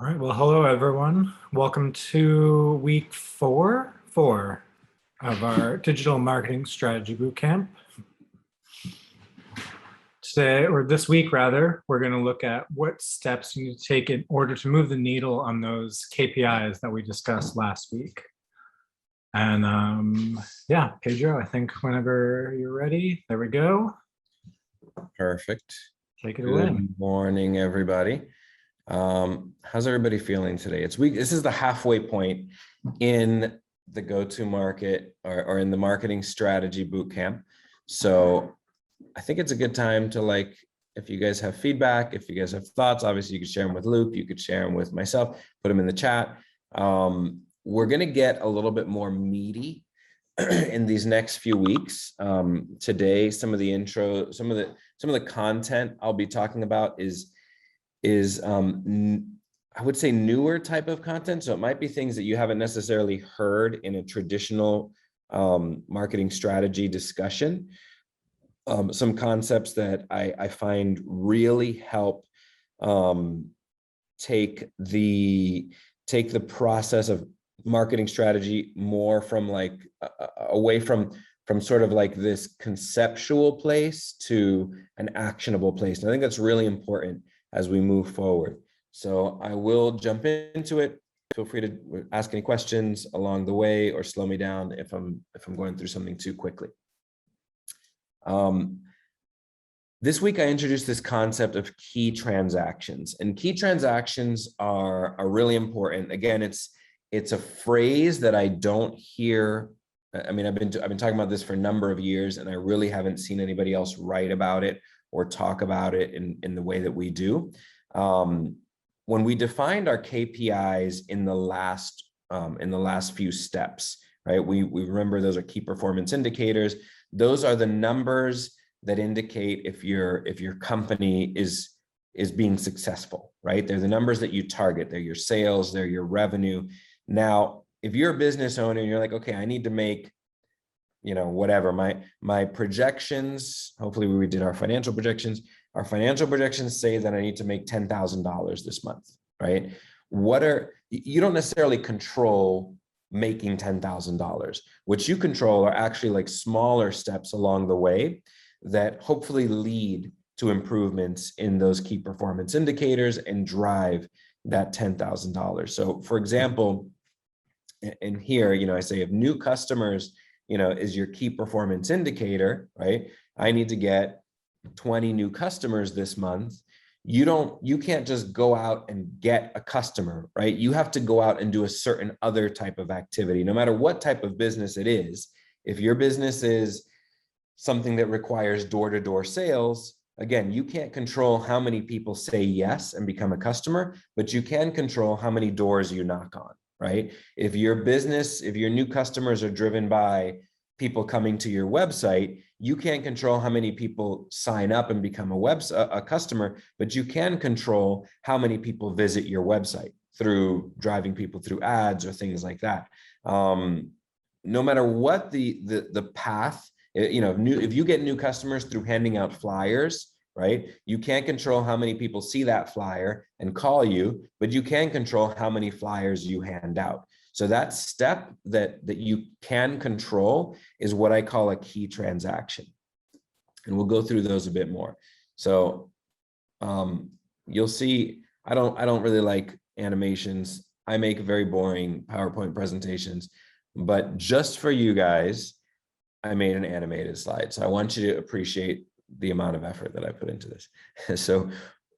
All right. Well, hello everyone. Welcome to week four of our digital marketing strategy bootcamp. Today, or this week rather, we're going to look at what steps you need to take in order to move the needle on those KPIs that we discussed last week. And yeah, Pedro, I think whenever you're ready, there we go. Perfect. Take it away. Good morning, everybody. How's everybody feeling today? This is the halfway point in the go-to-market or in the marketing strategy bootcamp. So I think it's a good time to, if you guys have feedback, if you guys have thoughts, obviously you could share them with Luke, you could share them with myself, put them in the chat. We're going to get a little bit more meaty in these next few weeks. Today, some of the content I'll be talking about is I would say newer type of content. So it might be things that you haven't necessarily heard in a traditional marketing strategy discussion. Some concepts that I find really help take the process of marketing strategy more from away from sort of like this conceptual place to an actionable place. And I think that's really important as we move forward. So I will jump into it. Feel free to ask any questions along the way or slow me down if I'm going through something too quickly. This week I introduced this concept of key transactions, and key transactions are really important. Again, it's a phrase that I don't hear. I mean, I've been talking about this for a number of years, and I really haven't seen anybody else write about it or talk about it in the way that we do. When we defined our KPIs in the last few steps, right? We remember those are key performance indicators. Those are the numbers that indicate if your company is being successful, right? They're the numbers that you target. They're your sales, they're your revenue. Now, if you're a business owner and you're like, okay, I need to make, whatever, my projections, hopefully we did our financial projections say that I need to make $10,000 this month, right? You don't necessarily control making $10,000. What you control are actually like smaller steps along the way that hopefully lead to improvements in those key performance indicators and drive that $10,000. So for example, and here, I say if new customers, is your key performance indicator, right? I need to get 20 new customers this month. You can't just go out and get a customer, right? You have to go out and do a certain other type of activity, no matter what type of business it is. If your business is something that requires door-to-door sales, again, you can't control how many people say yes and become a customer, but you can control how many doors you knock on, right? If your new customers are driven by people coming to your website, you can't control how many people sign up and become a customer, but you can control how many people visit your website through driving people through ads or things like that. No matter what the path, if you get new customers through handing out flyers, right? You can't control how many people see that flyer and call you, but you can control how many flyers you hand out. So that step that you can control is what I call a key transaction. And we'll go through those a bit more. So you'll see, I don't really like animations. I make very boring PowerPoint presentations, but just for you guys, I made an animated slide. So I want you to appreciate the amount of effort that I put into this. So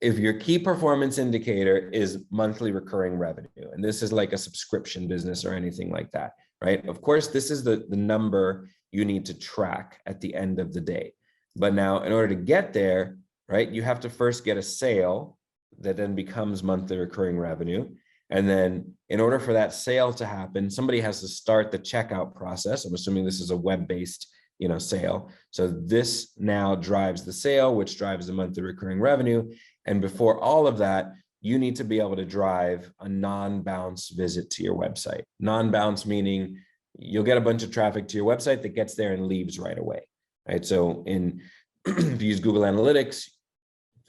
if your key performance indicator is monthly recurring revenue, and this is like a subscription business or anything like that, right? Of course, this is the number you need to track at the end of the day. But now in order to get there, right, you have to first get a sale that then becomes monthly recurring revenue. And then in order for that sale to happen, somebody has to start the checkout process. I'm assuming this is a web-based, sale. So this now drives the sale, which drives the monthly recurring revenue. And before all of that, you need to be able to drive a non-bounce visit to your website. Non-bounce meaning you'll get a bunch of traffic to your website that gets there and leaves right away, right? So if you use Google Analytics,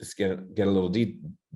just get a little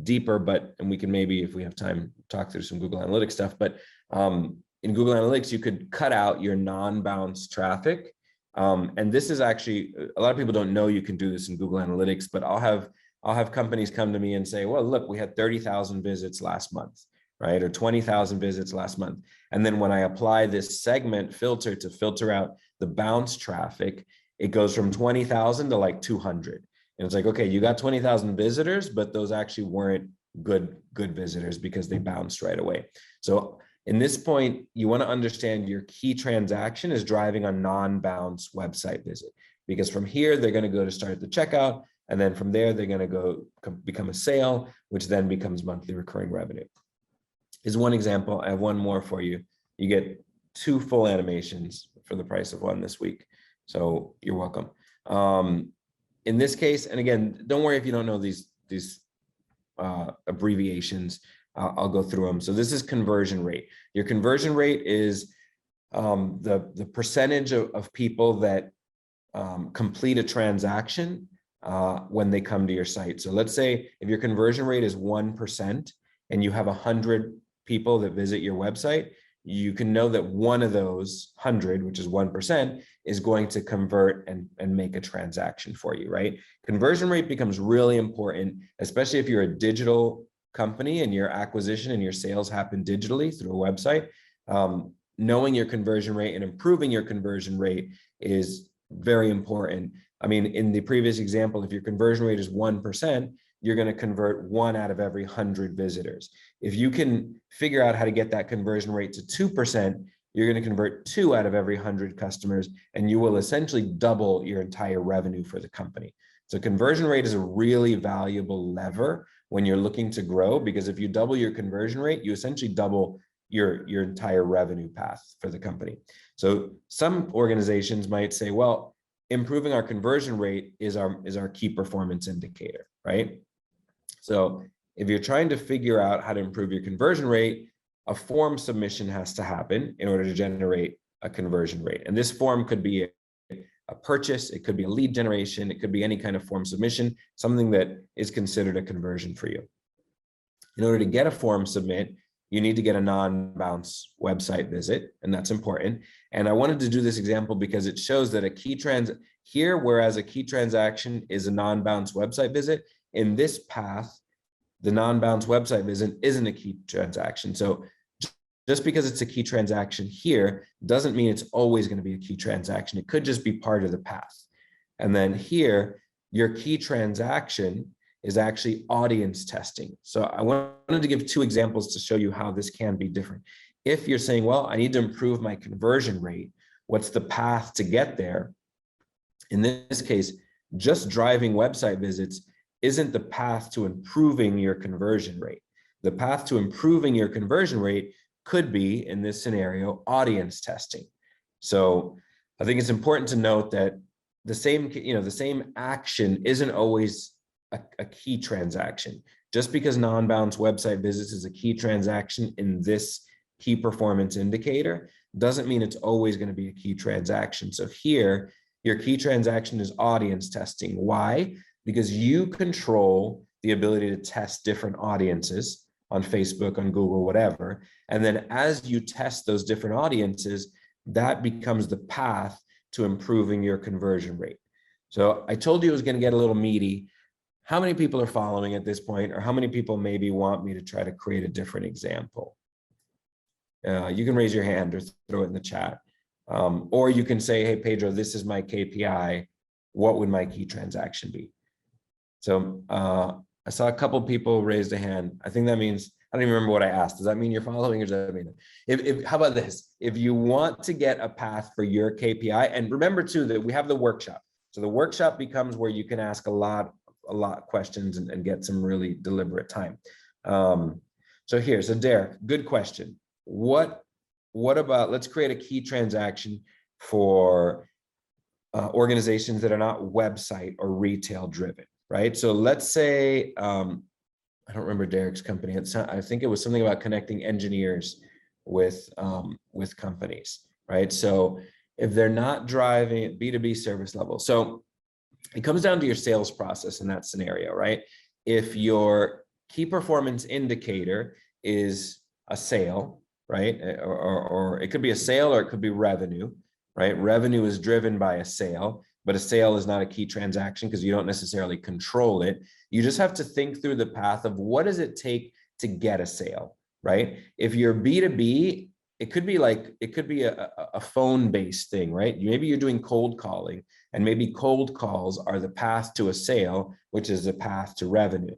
deeper, and we can maybe, if we have time, talk through some Google Analytics stuff, but in Google Analytics, you could cut out your non-bounce traffic. And this is actually, a lot of people don't know you can do this in Google Analytics, but I'll have companies come to me and say, well, look, we had 30,000 visits last month, right? Or 20,000 visits last month. And then when I apply this segment filter to filter out the bounce traffic, it goes from 20,000 to like 200. And it's like, okay, you got 20,000 visitors, but those actually weren't good visitors because they bounced right away. So in this point, you want to understand your key transaction is driving a non-bounce website visit, because from here, they're going to go to start the checkout. And then from there, they're going to go become a sale, which then becomes monthly recurring revenue. Is one example. I have one more for you. You get 2 full animations for the price of 1 this week. So you're welcome. In this case, and again, don't worry if you don't know these abbreviations. I'll go through them. So this is conversion rate. Your conversion rate is the percentage of people that complete a transaction when they come to your site. So let's say if your conversion rate is 1% and you have 100 people that visit your website, you can know that one of those 100, which is 1%, is going to convert and make a transaction for you, right? Conversion rate becomes really important, especially if you're a digital company and your acquisition and your sales happen digitally through a website. Knowing your conversion rate and improving your conversion rate is very important. I mean, in the previous example, if your conversion rate is 1%, you're going to convert 1 out of every 100 visitors. If you can figure out how to get that conversion rate to 2%, you're going to convert 2 out of every 100 customers, and you will essentially double your entire revenue for the company. So conversion rate is a really valuable lever when you're looking to grow, because if you double your conversion rate, you essentially double your entire revenue path for the company. So some organizations might say, well, improving our conversion rate is our key performance indicator, right? So if you're trying to figure out how to improve your conversion rate, a form submission has to happen in order to generate a conversion rate. And this form could be a purchase, it could be a lead generation, it could be any kind of form submission, something that is considered a conversion for you. In order to get a form submit, you need to get a non-bounce website visit, and that's important. And I wanted to do this example because it shows that a key here, whereas a key transaction is a non-bounce website visit, in this path, the non-bounce website visit isn't a key transaction. So just because it's a key transaction here doesn't mean it's always going to be a key transaction. It could just be part of the path. And then here, your key transaction is actually audience testing. So I wanted to give 2 examples to show you how this can be different. If you're saying, well, I need to improve my conversion rate, what's the path to get there? In this case, just driving website visits isn't the path to improving your conversion rate. The path to improving your conversion rate could be, in this scenario, audience testing. So I think it's important to note that the same action isn't always a key transaction. Just because non-bounce website visits is a key transaction in this key performance indicator doesn't mean it's always going to be a key transaction. So here, your key transaction is audience testing. Why? Because you control the ability to test different audiences on Facebook, on Google, whatever. And then as you test those different audiences, that becomes the path to improving your conversion rate. So I told you it was going to get a little meaty. How many people are following at this point, or how many people maybe want me to try to create a different example? You can raise your hand or throw it in the chat. Or you can say, hey, Pedro, this is my KPI. What would my key transaction be? So I saw a couple people raise a hand. I think that means, I don't even remember what I asked. Does that mean you're following, or does that mean, how about this? If you want to get a path for your KPI, and remember too, that we have the workshop. So the workshop becomes where you can ask a lot of questions and get some really deliberate time. So Derek, good question. What about, let's create a key transaction for organizations that are not website or retail driven, right? So let's say, I don't remember Derek's company. I think it was something about connecting engineers with companies, right? So if they're not driving at B2B service level, so it comes down to your sales process in that scenario, right? If your key performance indicator is a sale, right? Or it could be a sale or it could be revenue, right? Revenue is driven by a sale, but a sale is not a key transaction because you don't necessarily control it. You just have to think through the path of what does it take to get a sale, right? If you're B2B, it could be a phone-based thing, right? Maybe you're doing cold calling, and maybe cold calls are the path to a sale, which is the path to revenue.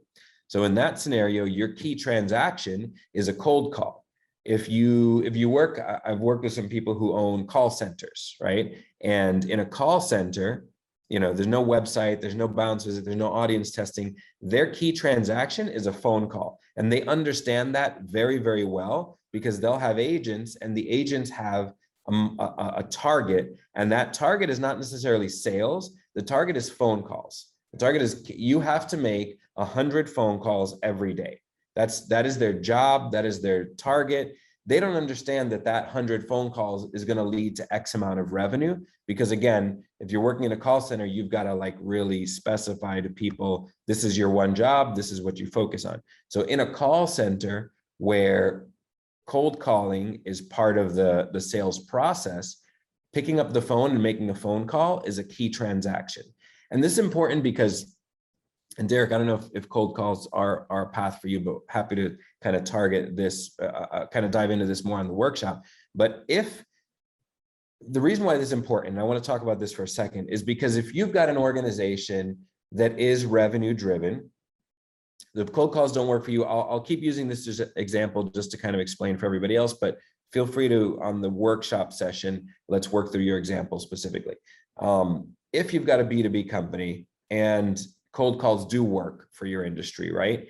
So in that scenario, your key transaction is a cold call. If you work, I've worked with some people who own call centers, right? And in a call center, there's no website, there's no bounce visit, there's no audience testing. Their key transaction is a phone call. And they understand that very, very well because they'll have agents, and the agents have a target. And that target is not necessarily sales. The target is phone calls. The target is you have to make 100 phone calls every day. That is their job. That is their target. They don't understand that 100 phone calls is going to lead to X amount of revenue. Because again, if you're working in a call center, you've got to really specify to people, this is your one job. This is what you focus on. So in a call center where cold calling is part of the sales process, picking up the phone and making a phone call is a key transaction. And this is important because, and Derek, I don't know if cold calls are a path for you, but happy to kind of target this, kind of dive into this more on the workshop. But if the reason why this is important, and I want to talk about this for a second, is because if you've got an organization that is revenue driven, the cold calls don't work for you. I'll keep using this as an example just to kind of explain for everybody else, but feel free to, on the workshop session, let's work through your example specifically. If you've got a B2B company and cold calls do work for your industry, right?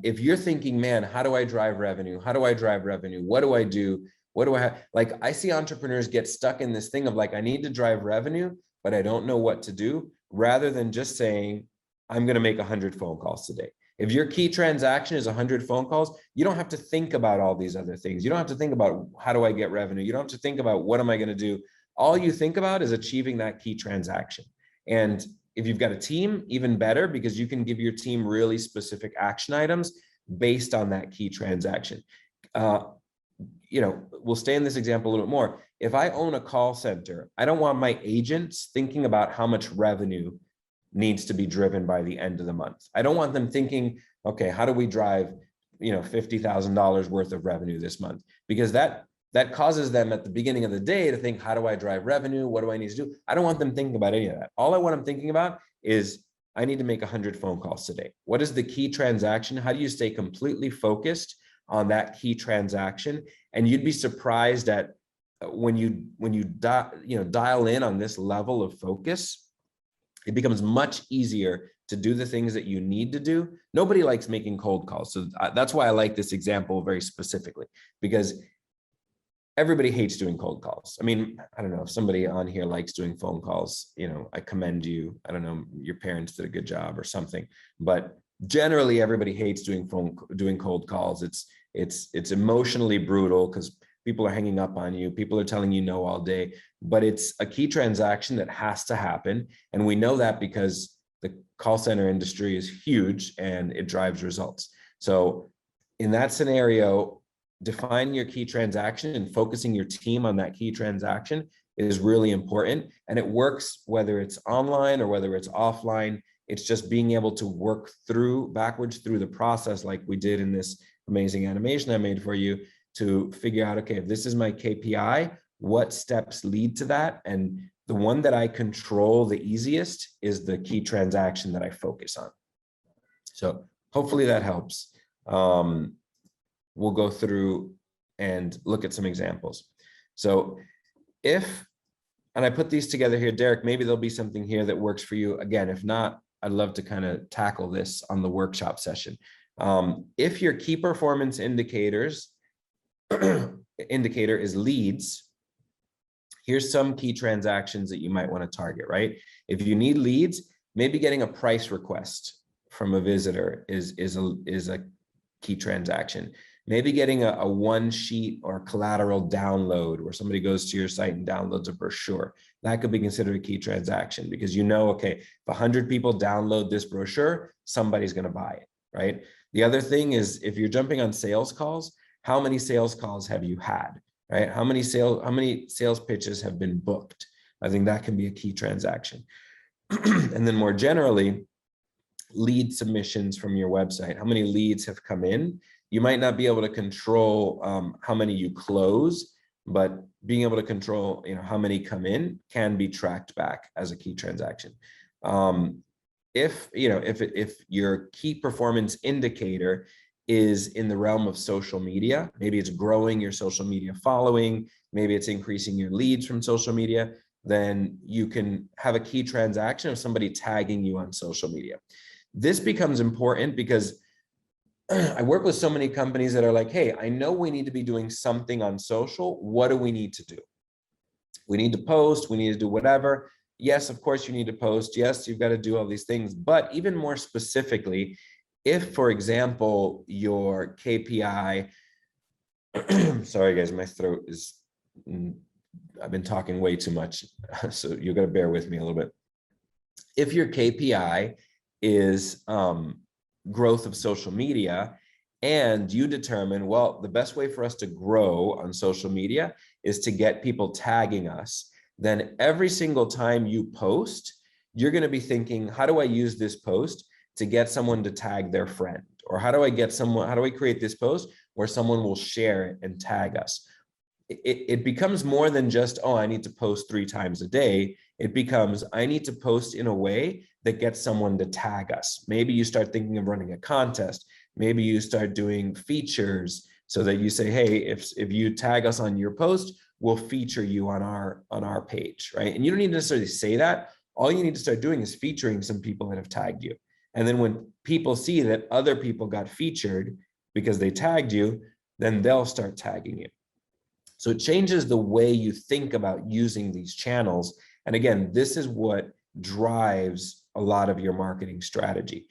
If you're thinking, man, how do I drive revenue? How do I drive revenue? What do I do? What do I have? I see entrepreneurs get stuck in this thing of I need to drive revenue, but I don't know what to do, rather than just saying, I'm going to make 100 phone calls today. If your key transaction is 100 phone calls, you don't have to think about all these other things. You don't have to think about how do I get revenue? You don't have to think about what am I going to do? All you think about is achieving that key transaction. And if you've got a team, even better, because you can give your team really specific action items based on that key transaction. We'll stay in this example a little bit more. If I own a call center, I don't want my agents thinking about how much revenue needs to be driven by the end of the month. I don't want them thinking, okay, how do we drive, $50,000 worth of revenue this month? Because that causes them at the beginning of the day to think, how do I drive revenue? What do I need to do? I don't want them thinking about any of that. All I want them thinking about is, I need to make 100 phone calls today. What is the key transaction? How do you stay completely focused on that key transaction? And you'd be surprised at when you dial in on this level of focus, it becomes much easier to do the things that you need to do. Nobody likes making cold calls. So that's why I like this example very specifically, because everybody hates doing cold calls. I mean, I don't know if somebody on here likes doing phone calls, I commend you. I don't know, your parents did a good job or something, but generally everybody hates doing cold calls. It's emotionally brutal because people are hanging up on you. People are telling you no all day, but it's a key transaction that has to happen. And we know that because the call center industry is huge and it drives results. So in that scenario, defining your key transaction and focusing your team on that key transaction is really important. And it works whether it's online or whether it's offline. It's just being able to work backwards through the process, like we did in this amazing animation I made for you, to figure out, okay, if this is my KPI, what steps lead to that? And the one that I control the easiest is the key transaction that I focus on. So hopefully that helps. We'll go through and look at some examples. So and I put these together here, Derek, maybe there'll be something here that works for you. Again, if not, I'd love to kind of tackle this on the workshop session. If your key performance indicator is leads, here's some key transactions that you might want to target, right? If you need leads, maybe getting a price request from a visitor is a key transaction. Maybe getting a one sheet or collateral download where somebody goes to your site and downloads a brochure. That could be considered a key transaction because okay, if 100 people download this brochure, somebody's going to buy it. right? The other thing is, if you're jumping on sales calls, how many sales calls have you had, right? How many sales pitches have been booked? I think that can be a key transaction. And then more generally, lead submissions from your website. How many leads have come in? You might not be able to control how many you close, but being able to control, how many come in can be tracked back as a key transaction. If your key performance indicator is in the realm of social media, maybe it's growing your social media following, maybe it's increasing your leads from social media, then you can have a key transaction of somebody tagging you on social media. This becomes important because I work with so many companies that are like, hey, I know we need to be doing something on social. What do we need to do? We need to post, we need to do whatever. Yes, of course you need to post. Yes, you've got to do all these things. But even more specifically, if, for example, your KPI, sorry guys, my throat is, I've been talking way too much. So you're going to bear with me a little bit. If your KPI is growth of social media, and you determine, well, the best way for us to grow on social media is to get people tagging us, then every single time you post, you're going to be thinking, how do I use this post to get someone to tag their friend? Or how do I create this post where someone will share it and tag us? It becomes more than just, oh, I need to post 3 times a day. It becomes, I need to post in a way that gets someone to tag us. Maybe you start thinking of running a contest. Maybe you start doing features so that you say, hey, if you tag us on your post, we'll feature you on our page, right? And you don't need to necessarily say that. All you need to start doing is featuring some people that have tagged you. And then when people see that other people got featured because they tagged you, then they'll start tagging you. So it changes the way you think about using these channels. And again, this is what drives a lot of your marketing strategy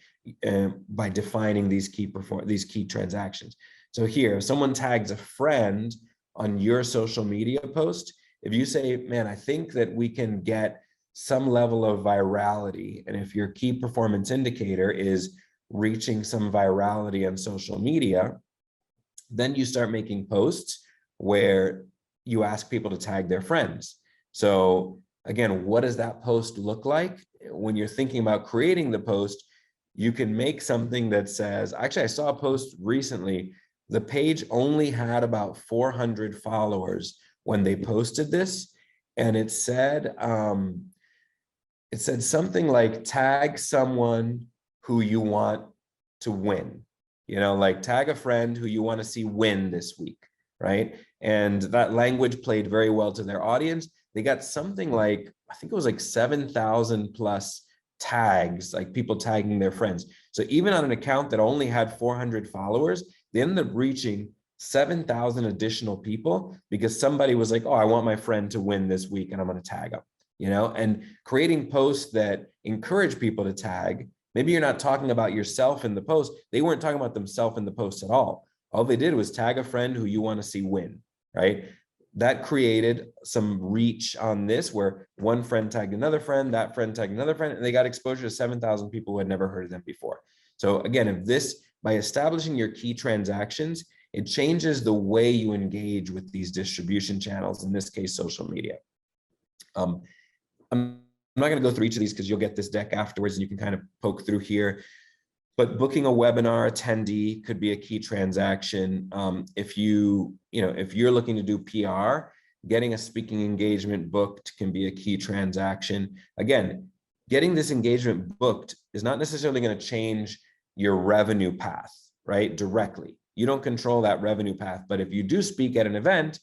by defining these key transactions. So here, if someone tags a friend on your social media post, if you say, man, I think that we can get some level of virality, and if your key performance indicator is reaching some virality on social media, then you start making posts where you ask people to tag their friends. So again, what does that post look like? When you're thinking about creating the post, you can make something that says, actually, I saw a post recently, the page only had about 400 followers when they posted this. And it said something like, tag someone who you want to win, like tag a friend who you want to see win this week, right? And that language played very well to their audience. They got something like, I think it was like 7,000 plus tags, like people tagging their friends. So even on an account that only had 400 followers, they ended up reaching 7,000 additional people because somebody was like, oh, I want my friend to win this week and I'm going to tag them, and creating posts that encourage people to tag. Maybe you're not talking about yourself in the post. They weren't talking about themselves in the post at all. All they did was tag a friend who you want to see win, right? That created some reach on this where one friend tagged another friend, that friend tagged another friend, and they got exposure to 7,000 people who had never heard of them before. So again, by establishing your key transactions, it changes the way you engage with these distribution channels, in this case, social media. I'm not going to go through each of these because you'll get this deck afterwards and you can kind of poke through here. But booking a webinar attendee could be a key transaction. If you're looking to do PR, getting a speaking engagement booked can be a key transaction. Again, getting this engagement booked is not necessarily going to change your revenue path, right? Directly. You don't control that revenue path, but if you do speak at an event,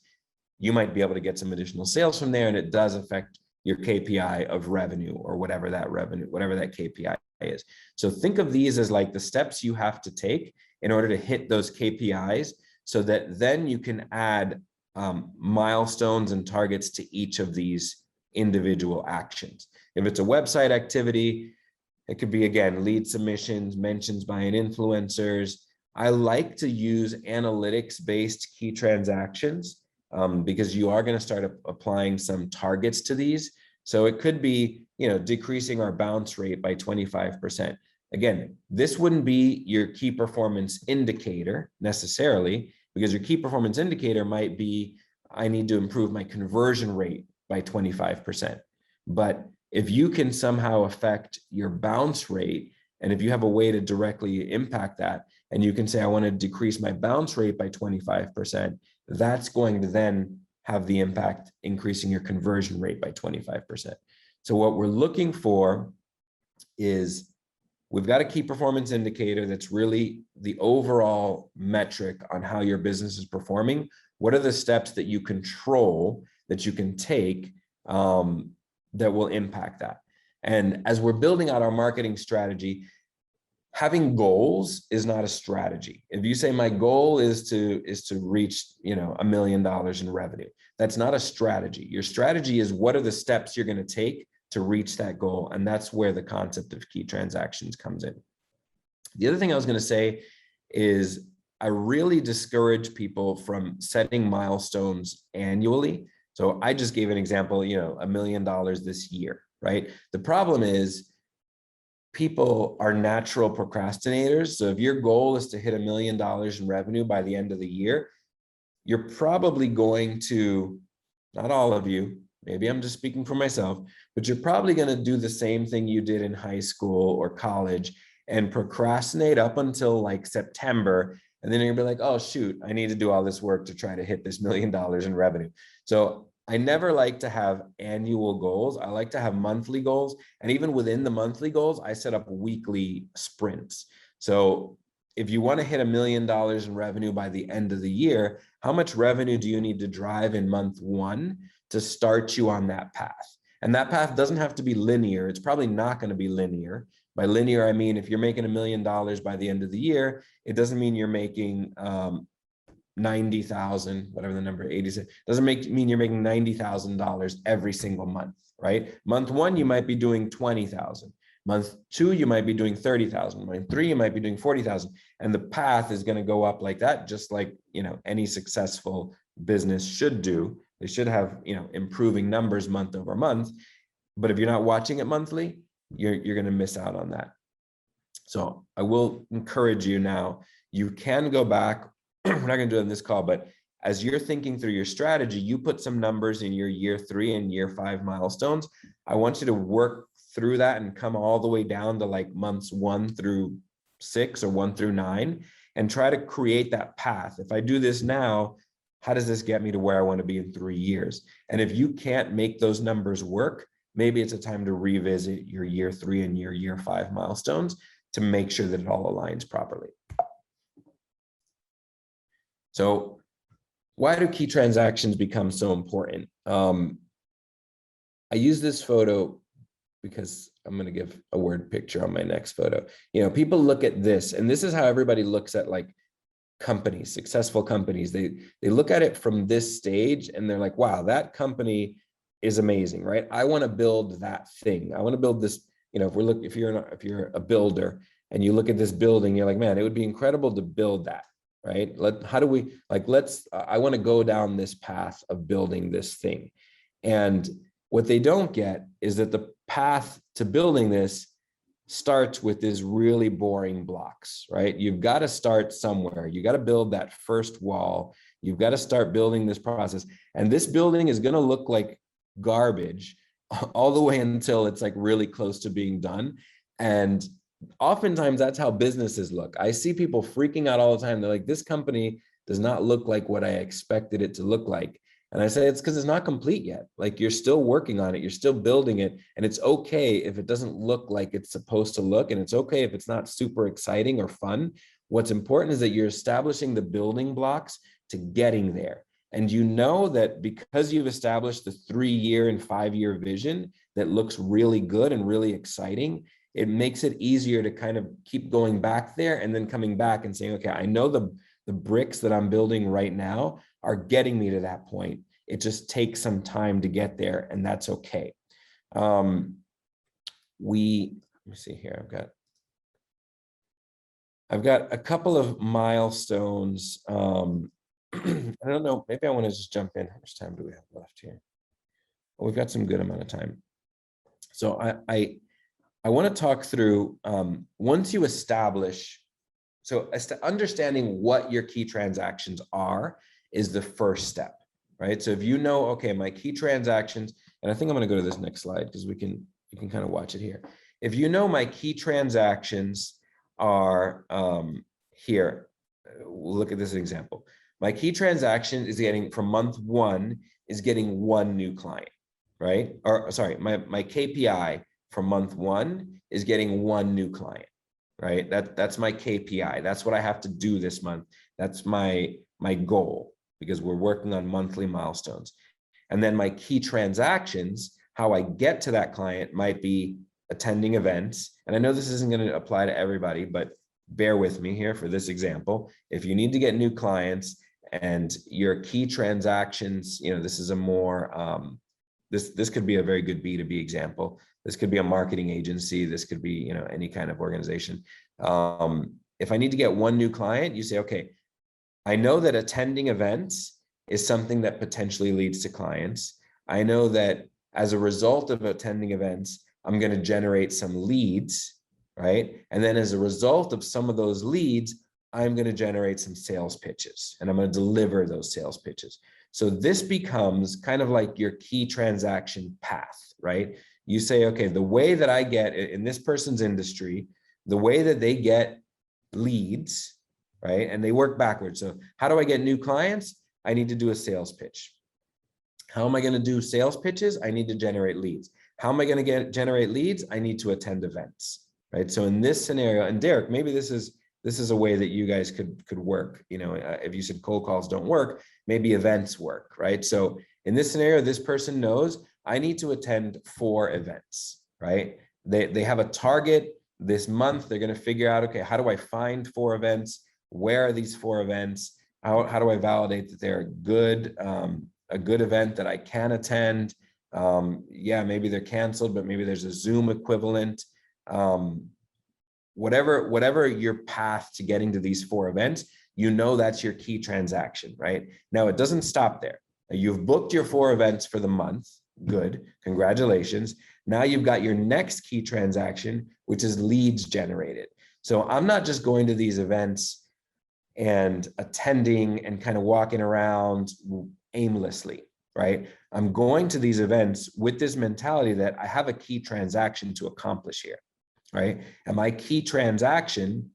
you might be able to get some additional sales from there, and it does affect your KPI of revenue or whatever that KPI is. So think of these as like the steps you have to take in order to hit those KPIs so that then you can add milestones and targets to each of these individual actions. If it's a website activity, it could be, again, lead submissions, mentions by an influencers. I like to use analytics-based key transactions because you are going to start applying some targets to these. So it could be, decreasing our bounce rate by 25%. Again, this wouldn't be your key performance indicator necessarily, because your key performance indicator might be, I need to improve my conversion rate by 25%. But if you can somehow affect your bounce rate, and if you have a way to directly impact that, and you can say, I want to decrease my bounce rate by 25%, that's going to then have the impact increasing your conversion rate by 25%. So what we're looking for is, we've got a key performance indicator that's really the overall metric on how your business is performing. What are the steps that you control, that you can take, that will impact that? And as we're building out our marketing strategy, having goals is not a strategy. If you say my goal is to reach, $1 million in revenue, that's not a strategy. Your strategy is, what are the steps you're going to take to reach that goal? And that's where the concept of key transactions comes in. The other thing I was going to say is, I really discourage people from setting milestones annually. So I just gave an example, $1 million this year, right? The problem is, people are natural procrastinators. So if your goal is to hit $1 million in revenue by the end of the year, you're probably going to, not all of you, maybe I'm just speaking for myself, but you're probably going to do the same thing you did in high school or college and procrastinate up until like September. And then you're gonna be like, oh, shoot, I need to do all this work to try to hit this $1 million in revenue. So I never like to have annual goals. I like to have monthly goals. And even within the monthly goals, I set up weekly sprints. So if you want to hit $1 million in revenue by the end of the year, how much revenue do you need to drive in month one to start you on that path? And that path doesn't have to be linear. It's probably not going to be linear. By linear, I mean, if you're making $1 million by the end of the year, it doesn't mean you're making 90,000, whatever the number, 86, doesn't mean you're making $90,000 every single month, right? Month one, you might be doing 20,000. Month two, you might be doing 30,000. Month three, you might be doing 40,000. And the path is going to go up like that, just like, any successful business should do. They should have, improving numbers month over month. But if you're not watching it monthly, you're going to miss out on that. So I will encourage you now, you can go back. We're not going to do it in this call, but as you're thinking through your strategy, you put some numbers in your year 3 and year 5 milestones. I want you to work through that and come all the way down to like months 1 through 6 or 1 through 9 and try to create that path. If I do this now, how does this get me to where I want to be in 3 years? And if you can't make those numbers work, maybe it's a time to revisit your year 3 and your year 5 milestones to make sure that it all aligns properly. So why do key transactions become so important? I use this photo because I'm going to give a word picture on my next photo. People look at this, and this is how everybody looks at like companies, successful companies. They look at it from this stage and they're like, wow, that company is amazing, right? I want to build that thing. I want to build this. If you're a builder and you look at this building, you're like, man, it would be incredible to build that. Right? I want to go down this path of building this thing. And what they don't get is that the path to building this starts with these really boring blocks, right? You've got to start somewhere. You got to build that first wall. You've got to start building this process. And this building is going to look like garbage all the way until it's like really close to being done. And oftentimes that's how businesses look. I see people freaking out all the time. They're like, this company does not look like what I expected it to look like. And I say, it's because it's not complete yet. Like, you're still working on it. You're still building it. And it's okay if it doesn't look like it's supposed to look. And it's okay if it's not super exciting or fun. What's important is that you're establishing the building blocks to getting there. And you know that because you've established the 3-year and 5-year vision that looks really good and really exciting, it makes it easier to kind of keep going back there and then coming back and saying, okay, I know the bricks that I'm building right now are getting me to that point. It just takes some time to get there, and that's okay. Let me see here. I've got a couple of milestones. I don't know, maybe I want to just jump in. How much time do we have left here? Well, we've got some good amount of time. So I I want to talk through once you establish, so understanding what your key transactions are is the first step, right? So if you know, okay, my key transactions, and I think I'm going to go to this next slide because we can kind of watch it here. If you know my key transactions are here, we'll look at this example. My key transaction is getting from month 1 is getting 1 new client, right? Or sorry, my KPI for month 1 is getting 1 new client, right? That's my KPI. That's what I have to do this month. That's my goal, because we're working on monthly milestones. And then my key transactions, how I get to that client, might be attending events. And I know this isn't going to apply to everybody, but bear with me here for this example. If you need to get new clients and your key transactions, this is a more, this could be a very good B2B example. This could be a marketing agency. This could be, any kind of organization. If I need to get 1 new client, you say, okay, I know that attending events is something that potentially leads to clients. I know that as a result of attending events, I'm going to generate some leads, right? And then as a result of some of those leads, I'm going to generate some sales pitches, and I'm going to deliver those sales pitches. So this becomes kind of like your key transaction path, right? You say, okay, the way that I get in this person's industry, the way that they get leads, right? And they work backwards. So how do I get new clients? I need to do a sales pitch. How am I going to do sales pitches? I need to generate leads. How am I going to generate leads? I need to attend events, right? So in this scenario, and Derek, maybe this is a way that you guys could work. If you said cold calls don't work, maybe events work, right? So in this scenario, this person knows I need to attend 4 events, right? They have a target this month. They're going to figure out, okay, how do I find 4 events? Where are these 4 events? How do I validate that they're a good event that I can attend? Yeah, maybe they're canceled, but maybe there's a Zoom equivalent. Whatever your path to getting to these 4 events, that's your key transaction, right? Now, it doesn't stop there. You've booked your 4 events for the month. Good, congratulations. Now you've got your next key transaction, which is leads generated. So I'm not just going to these events and attending and kind of walking around aimlessly, right? I'm going to these events with this mentality that I have a key transaction to accomplish here, right? And my key transaction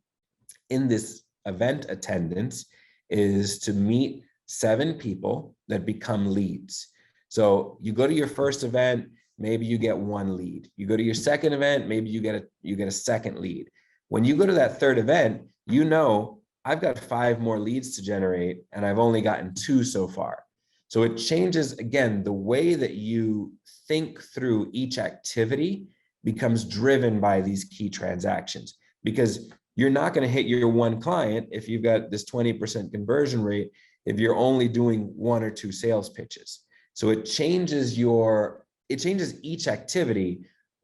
in this event attendance is to meet 7 people that become leads. So you go to your first event, maybe you get 1 lead. You go to your second event, maybe you get a second lead. When you go to that third event, I've got 5 more leads to generate, and I've only gotten 2 so far. So it changes, again, the way that you think through each activity becomes driven by these key transactions, because you're not going to hit your 1 client if you've got this 20% conversion rate, if you're only doing 1 or 2 sales pitches. So it changes each activity,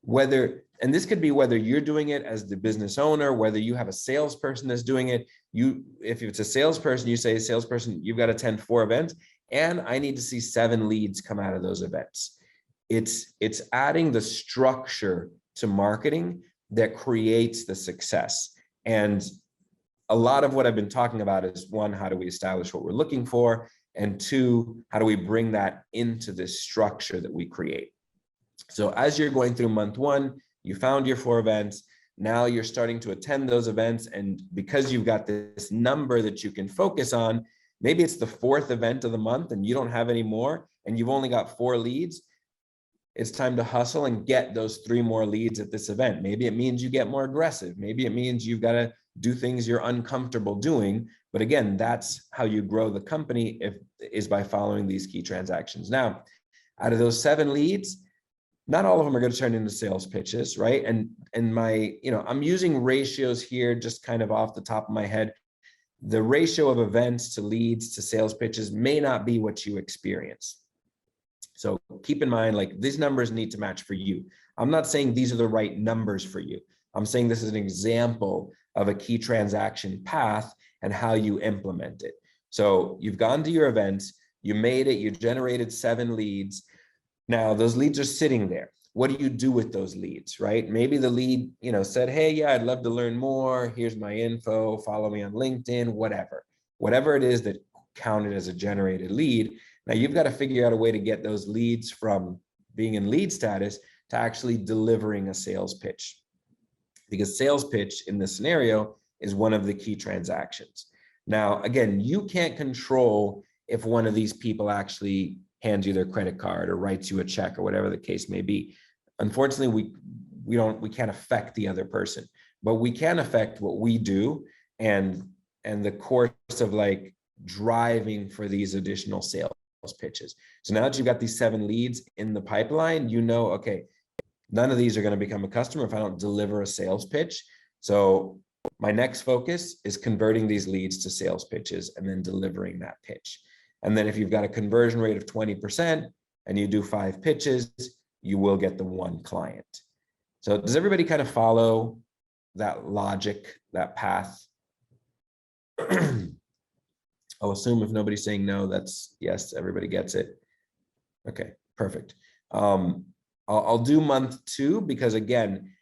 and this could be whether you're doing it as the business owner, whether you have a salesperson that's doing it. If it's a salesperson, you say, salesperson, you've got to attend 4 events, and I need to see 7 leads come out of those events. It's adding the structure to marketing that creates the success. And a lot of what I've been talking about is, 1, how do we establish what we're looking for? And 2, how do we bring that into this structure that we create? So as you're going through month 1, you found your 4 events. Now you're starting to attend those events. And because you've got this number that you can focus on, maybe it's the 4th event of the month and you don't have any more, and you've only got 4 leads. It's time to hustle and get those 3 more leads at this event. Maybe it means you get more aggressive. Maybe it means you've got to do things you're uncomfortable doing. But again, that's how you grow the company, is by following these key transactions. Now, out of those 7 leads, not all of them are going to turn into sales pitches, right? And I'm using ratios here just kind of off the top of my head. The ratio of events to leads to sales pitches may not be what you experience. So keep in mind, like, these numbers need to match for you. I'm not saying these are the right numbers for you. I'm saying this is an example of a key transaction path and how you implement it. So you've gone to your events, you made it, you generated 7 leads. Now those leads are sitting there. what do you do with those leads, right? Maybe the lead, said, hey, yeah, I'd love to learn more. Here's my info, follow me on LinkedIn, whatever it is that counted as a generated lead. Now you've got to figure out a way to get those leads from being in lead status to actually delivering a sales pitch, because sales pitch in this scenario is one of the key transactions. Now, again, you can't control if one of these people actually hands you their credit card or writes you a check or whatever the case may be. Unfortunately, we can't affect the other person, but we can affect what we do and the course of like driving for these additional sales pitches. So now that you've got these 7 leads in the pipeline, okay, none of these are going to become a customer if I don't deliver a sales pitch. So my next focus is converting these leads to sales pitches and then delivering that pitch. And then if you've got a conversion rate of 20% and you do 5 pitches, you will get the 1 client. So does everybody kind of follow that logic, that path? I'll assume if nobody's saying no, that's yes, everybody gets it. Okay, perfect. I'll do month 2 because again,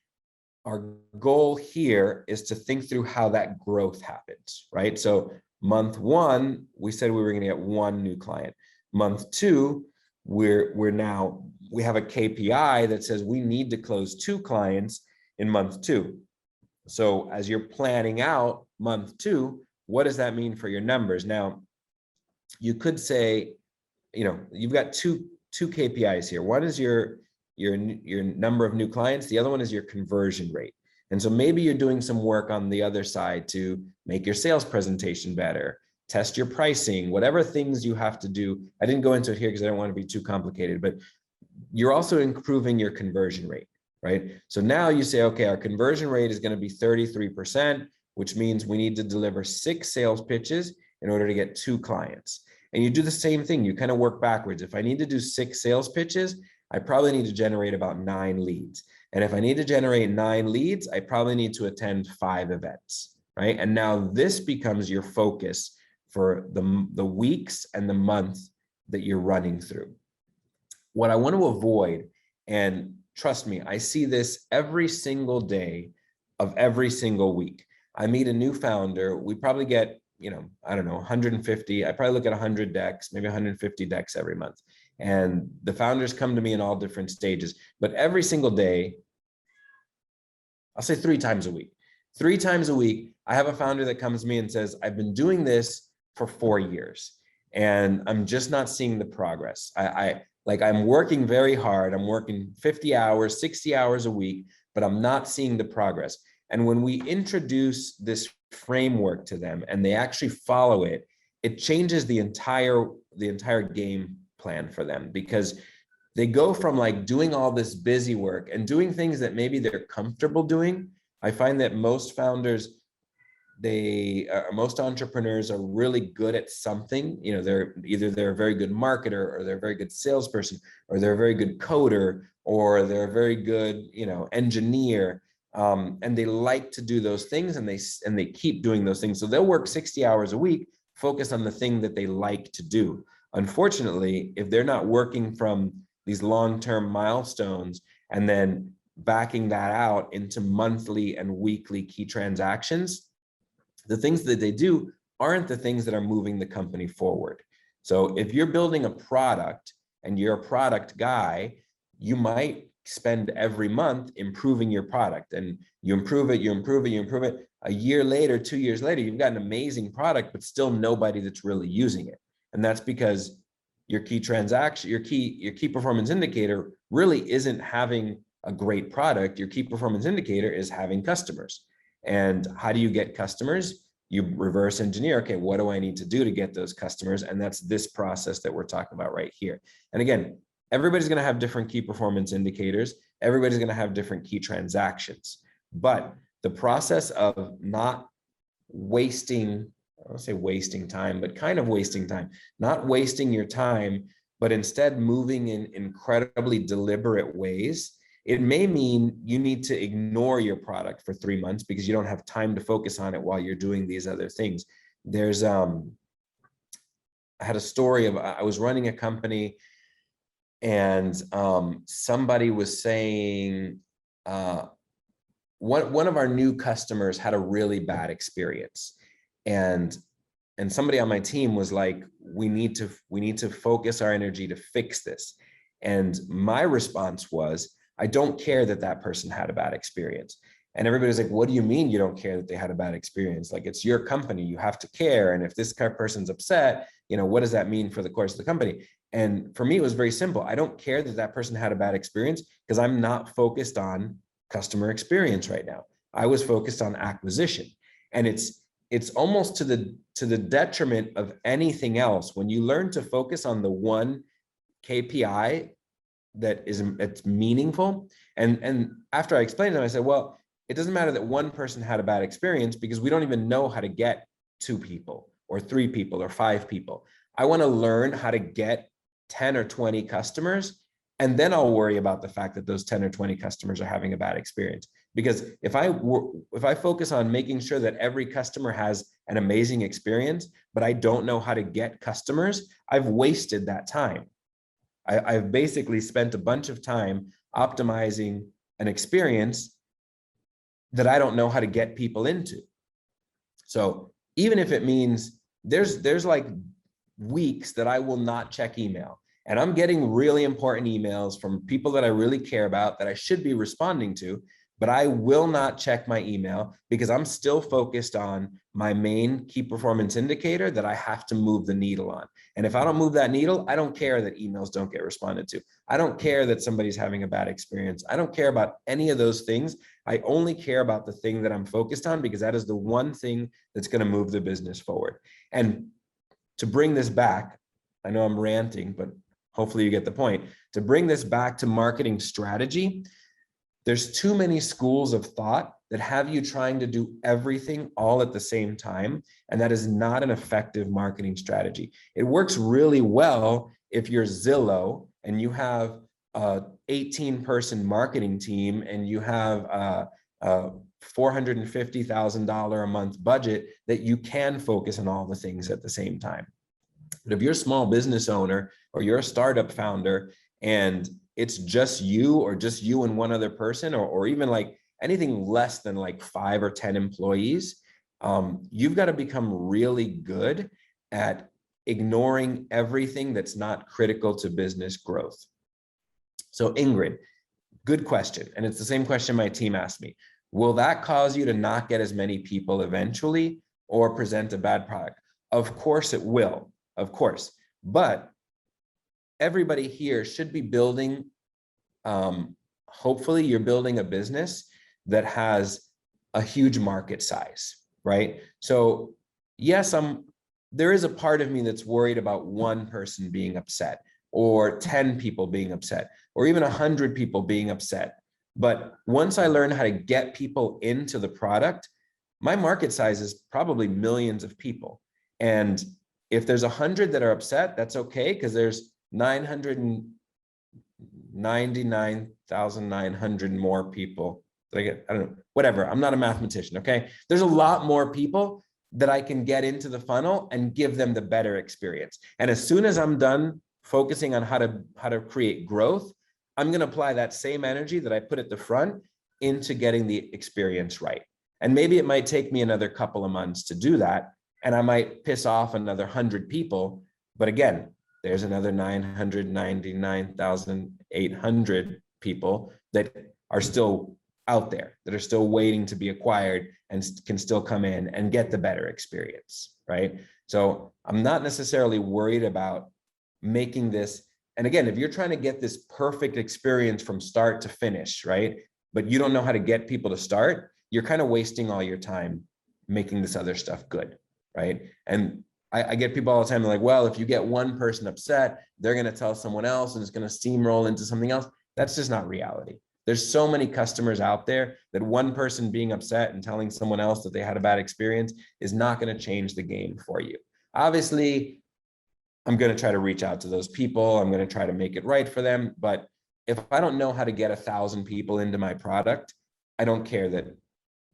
our goal here is to think through how that growth happens, right? So month 1, we said we were going to get 1 new client. Month 2, we have a KPI that says we need to close 2 clients in month 2. So as you're planning out month 2, what does that mean for your numbers? Now, you could say, you've got two KPIs here. One is your number of new clients. The other one is your conversion rate. And so maybe you're doing some work on the other side to make your sales presentation better, test your pricing, whatever things you have to do. I didn't go into it here because I don't want to be too complicated, but you're also improving your conversion rate, right? So now you say, okay, our conversion rate is going to be 33%, which means we need to deliver 6 sales pitches in order to get 2 clients. And you do the same thing. You kind of work backwards. If I need to do 6 sales pitches, I probably need to generate about 9 leads. And if I need to generate 9 leads, I probably need to attend 5 events, right? And now this becomes your focus for the weeks and the month that you're running through. What I want to avoid, and trust me, I see this every single day of every single week. I meet a new founder, we probably get, I don't know, 150, I probably look at 100 decks, maybe 150 decks every month. And the founders come to me in all different stages, but every single day, I'll say 3 times a week. 3 times a week, I have a founder that comes to me and says, I've been doing this for 4 years and I'm just not seeing the progress. I'm working very hard. I'm working 50 hours, 60 hours a week, but I'm not seeing the progress. And when we introduce this framework to them and they actually follow it, it changes the entire game plan for them, because they go from like doing all this busy work and doing things that maybe they're comfortable doing. I find that most founders, most entrepreneurs are really good at something. They're a very good marketer, or they're a very good salesperson, or they're a very good coder, or they're a very good, engineer. And they like to do those things, and they keep doing those things. So they'll work 60 hours a week, focus on the thing that they like to do. Unfortunately, if they're not working from these long-term milestones and then backing that out into monthly and weekly key transactions, the things that they do aren't the things that are moving the company forward. So if you're building a product and you're a product guy, you might spend every month improving your product, and you improve it, you improve it, you improve it. A year later, 2 years later, you've got an amazing product, but still nobody that's really using it. And that's because your key transaction, your key performance indicator really isn't having a great product. Your key performance indicator is having customers. And how do you get customers? You reverse engineer. Okay, what do I need to do to get those customers? And that's this process that we're talking about right here. And again, everybody's going to have different key performance indicators. Everybody's going to have different key transactions. But the process of not wasting, I don't say wasting time, but kind of wasting time, not wasting your time, but instead moving in incredibly deliberate ways. It may mean you need to ignore your product for 3 months because you don't have time to focus on it while you're doing these other things. There's, I had a story of, I was running a company And somebody was saying, one of our new customers had a really bad experience, and somebody on my team was like, we need to focus our energy to fix this. And my response was, I don't care that that person had a bad experience. And everybody was like, what do you mean you don't care that they had a bad experience? Like, it's your company, you have to care. And if this person's upset, what does that mean for the course of the company? And for me, it was very simple. I don't care that that person had a bad experience, because I'm not focused on customer experience right now. I was focused on acquisition. And it's almost to the detriment of anything else when you learn to focus on the one KPI it's meaningful. And after I explained to them, I said, well, it doesn't matter that one person had a bad experience, because we don't even know how to get 2 people or 3 people or 5 people. I want to learn how to get 10 or 20 customers, and then I'll worry about the fact that those 10 or 20 customers are having a bad experience. Because if I focus on making sure that every customer has an amazing experience, but I don't know how to get customers, I've wasted that time. I've basically spent a bunch of time optimizing an experience that I don't know how to get people into. So even if it means there's like weeks that I will not check email, and I'm getting really important emails from people that I really care about that I should be responding to, but I will not check my email because I'm still focused on my main key performance indicator that I have to move the needle on. And if I don't move that needle, I don't care that emails don't get responded to. I don't care that somebody's having a bad experience. I don't care about any of those things. I only care about the thing that I'm focused on, because that is the one thing that's going to move the business forward. And to bring this back, I know I'm ranting, but hopefully you get the point. To bring this back to marketing strategy, there's too many schools of thought that have you trying to do everything all at the same time. And that is not an effective marketing strategy. It works really well if you're Zillow and you have a 18-person marketing team and you have a $450,000 a month budget that you can focus on all the things at the same time. But if you're a small business owner or you're a startup founder and it's just you or just you and one other person, or even like anything less than like 5 or 10 employees, you've got to become really good at ignoring everything that's not critical to business growth. So Ingrid, good question. And it's the same question my team asked me. Will that cause you to not get as many people eventually or present a bad product? Of course it will, of course. But everybody here should be building, hopefully you're building a business that has a huge market size, right? So yes, there is a part of me that's worried about one person being upset or 10 people being upset or even 100 people being upset. But once I learn how to get people into the product, my market size is probably millions of people. And if there's 100 that are upset, that's okay, because there's 999,900 more people. I don't know, whatever. I'm not a mathematician, okay? There's a lot more people that I can get into the funnel and give them the better experience. And as soon as I'm done focusing on how to create growth, I'm going to apply that same energy that I put at the front into getting the experience right. And maybe it might take me another couple of months to do that, and I might piss off another 100 people. But again, there's another 999,800 people that are still out there, that are still waiting to be acquired and can still come in and get the better experience, right? So I'm not necessarily worried about making this. And again, if you're trying to get this perfect experience from start to finish, right? But you don't know how to get people to start, you're kind of wasting all your time making this other stuff good, right? And I get people all the time like, well, if you get one person upset, they're going to tell someone else and it's going to steamroll into something else. That's just not reality. There's so many customers out there that one person being upset and telling someone else that they had a bad experience is not going to change the game for you. Obviously, I'm going to try to reach out to those people. I'm going to try to make it right for them. But if I don't know how to get 1,000 people into my product, I don't care that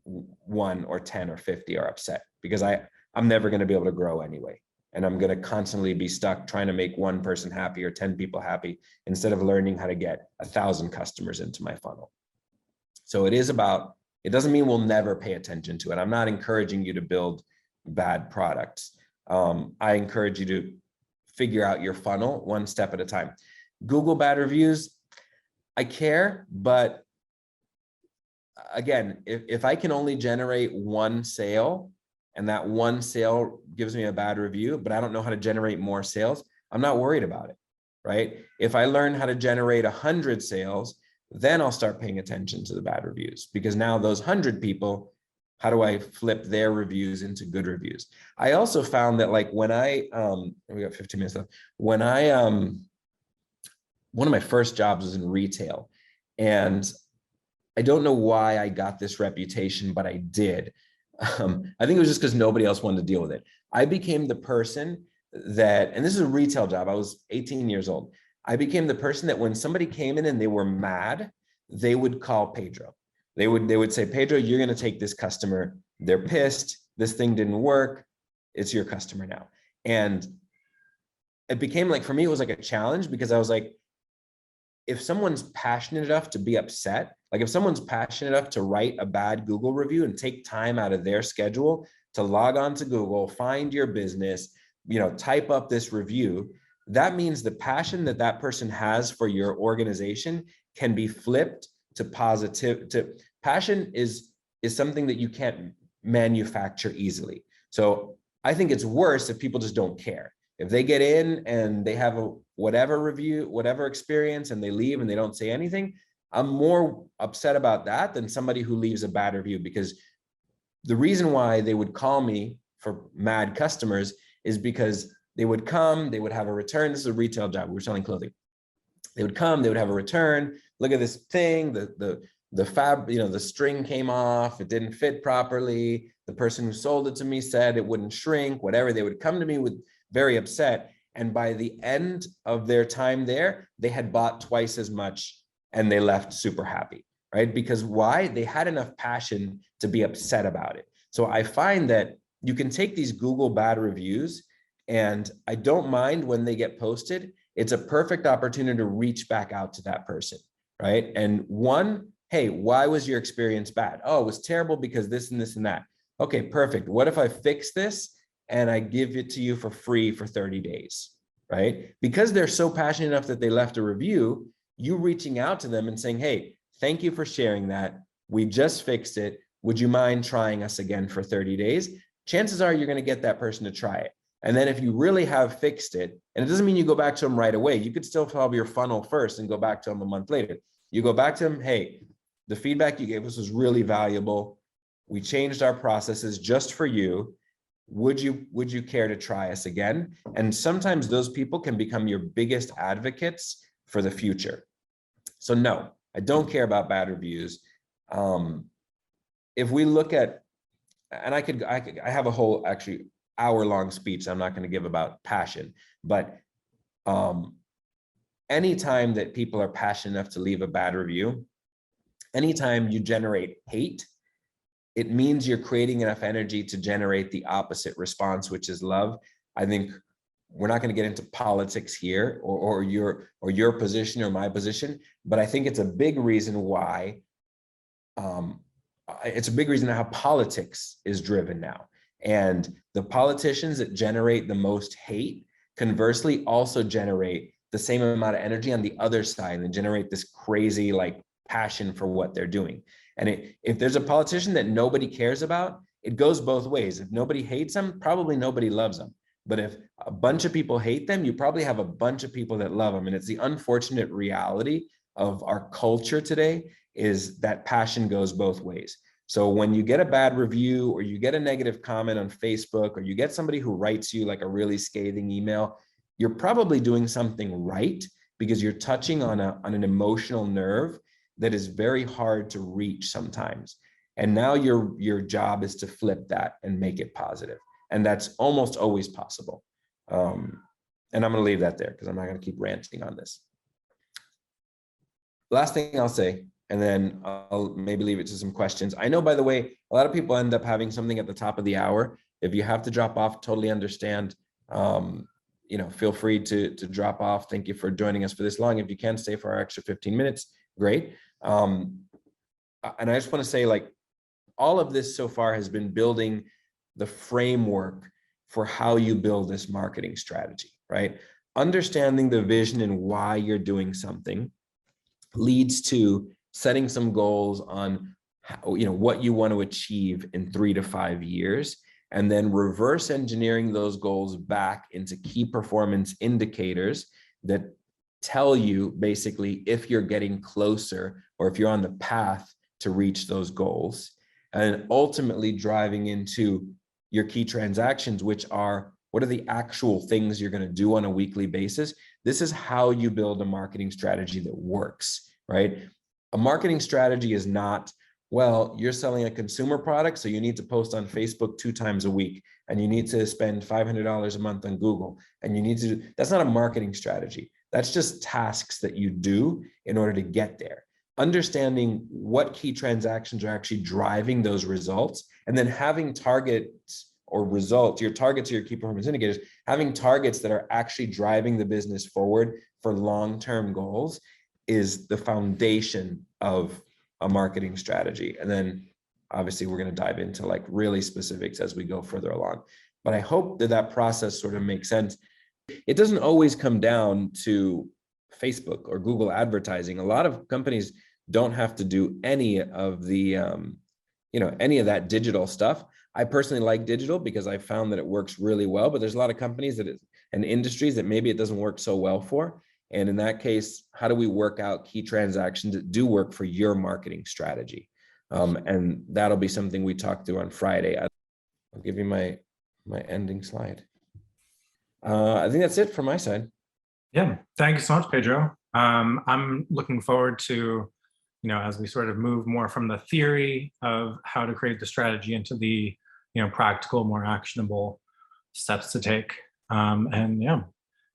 1 or 10 or 50 are upset, because I'm never going to be able to grow anyway. And I'm going to constantly be stuck trying to make one person happy or 10 people happy instead of learning how to get 1,000 customers into my funnel. So it is about, it doesn't mean we'll never pay attention to it. I'm not encouraging you to build bad products. I encourage you to figure out your funnel one step at a time. Google bad reviews, I care, but again, if I can only generate one sale and that one sale gives me a bad review, but I don't know how to generate more sales, I'm not worried about it, right? If I learn how to generate 100 sales, then I'll start paying attention to the bad reviews, because now those 100 people, how do I flip their reviews into good reviews? I also found that like when I, we got 15 minutes left. When I, one of my first jobs was in retail, and I don't know why I got this reputation, but I did. I think it was just because nobody else wanted to deal with it. I became the person that, and this is a retail job, I was 18 years old. I became the person that when somebody came in and they were mad, they would call Pedro. They would say, Pedro, you're going to take this customer. They're pissed. This thing didn't work. It's your customer now. And it became like, for me, it was like a challenge, because I was like, if someone's passionate enough to be upset, like if someone's passionate enough to write a bad Google review and take time out of their schedule to log on to Google, find your business, type up this review, that means the passion that that person has for your organization can be flipped to positive. Passion is something that you can't manufacture easily. So I think it's worse if people just don't care. If they get in and they have a whatever review, whatever experience, and they leave and they don't say anything, I'm more upset about that than somebody who leaves a bad review, because the reason why they would call me for mad customers is because they would come, they would have a return. This is a retail job. We were selling clothing. They would come, they would have a return. Look at this thing, the fab, the string came off, it didn't fit properly. The person who sold it to me said it wouldn't shrink, whatever. They would come to me with very upset. And by the end of their time there, they had bought twice as much and they left super happy, right? Because why? They had enough passion to be upset about it. So I find that you can take these Google bad reviews, and I don't mind when they get posted. It's a perfect opportunity to reach back out to that person, right? And one, hey, why was your experience bad? Oh, it was terrible because this and this and that. Okay, perfect. What if I fix this and I give it to you for free for 30 days, right? Because they're so passionate enough that they left a review, you reaching out to them and saying, hey, thank you for sharing that. We just fixed it. Would you mind trying us again for 30 days? Chances are you're going to get that person to try it. And then if you really have fixed it, and it doesn't mean you go back to them right away, you could still follow your funnel first and go back to them a month later. You go back to them, hey, the feedback you gave us was really valuable. We changed our processes just for you. Would you care to try us again? And sometimes those people can become your biggest advocates for the future. So no, I don't care about bad reviews. If we look at, and I have a whole actually hour-long speech I'm not going to give about passion, but anytime that people are passionate enough to leave a bad review, anytime you generate hate, it means you're creating enough energy to generate the opposite response, which is love. I think we're not going to get into politics here, or your position or my position, but I think it's a big reason why it's a big reason how politics is driven now. And the politicians that generate the most hate, conversely, also generate the same amount of energy on the other side and generate this crazy like passion for what they're doing. And if there's a politician that nobody cares about, it goes both ways. If nobody hates them, probably nobody loves them. But if a bunch of people hate them, you probably have a bunch of people that love them. And it's the unfortunate reality of our culture today, is that passion goes both ways. So when you get a bad review, or you get a negative comment on Facebook, or you get somebody who writes you like a really scathing email, you're probably doing something right, because you're touching on an emotional nerve that is very hard to reach sometimes. And now your job is to flip that and make it positive. And that's almost always possible. And I'm going to leave that there because I'm not going to keep ranting on this. Last thing I'll say, and then I'll maybe leave it to some questions. I know, by the way, a lot of people end up having something at the top of the hour. If you have to drop off, totally understand. Feel free to drop off. Thank you for joining us for this long. If you can stay for our extra 15 minutes, great. And I just want to say, like, all of this so far has been building the framework for how you build this marketing strategy, right? Understanding the vision and why you're doing something leads to setting some goals on how, what you want to achieve in 3 to 5 years, and then reverse engineering those goals back into key performance indicators that tell you basically if you're getting closer or if you're on the path to reach those goals, and ultimately driving into your key transactions, which are, what are the actual things you're going to do on a weekly basis? This is how you build a marketing strategy that works, right? A marketing strategy is not, well, you're selling a consumer product, so you need to post on Facebook 2 times a week, and you need to spend $500 a month on Google, and you need to do, that's not a marketing strategy. That's just tasks that you do in order to get there. Understanding what key transactions are actually driving those results, and then having targets or results, your targets are your key performance indicators, having targets that are actually driving the business forward for long-term goals is the foundation of a marketing strategy. And then obviously we're going to dive into like really specifics as we go further along. But I hope that that process sort of makes sense. It doesn't always come down to Facebook or Google advertising. A lot of companies don't have to do any of the, any of that digital stuff. I personally like digital because I found that it works really well, but there's a lot of companies and industries that maybe it doesn't work so well for. And in that case, how do we work out key transactions that do work for your marketing strategy? And that'll be something we talk through on Friday. I'll give you my ending slide. I think that's it from my side. Yeah, thank you so much, Pedro. I'm looking forward to, as we sort of move more from the theory of how to create the strategy into the, practical, more actionable steps to take. And yeah,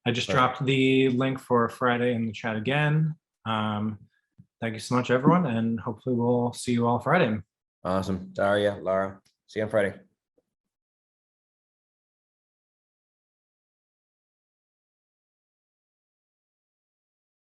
I just dropped the link for Friday in the chat again. Thank you so much, everyone, and hopefully we'll see you all Friday. Awesome. Daria, Lara, see you on Friday.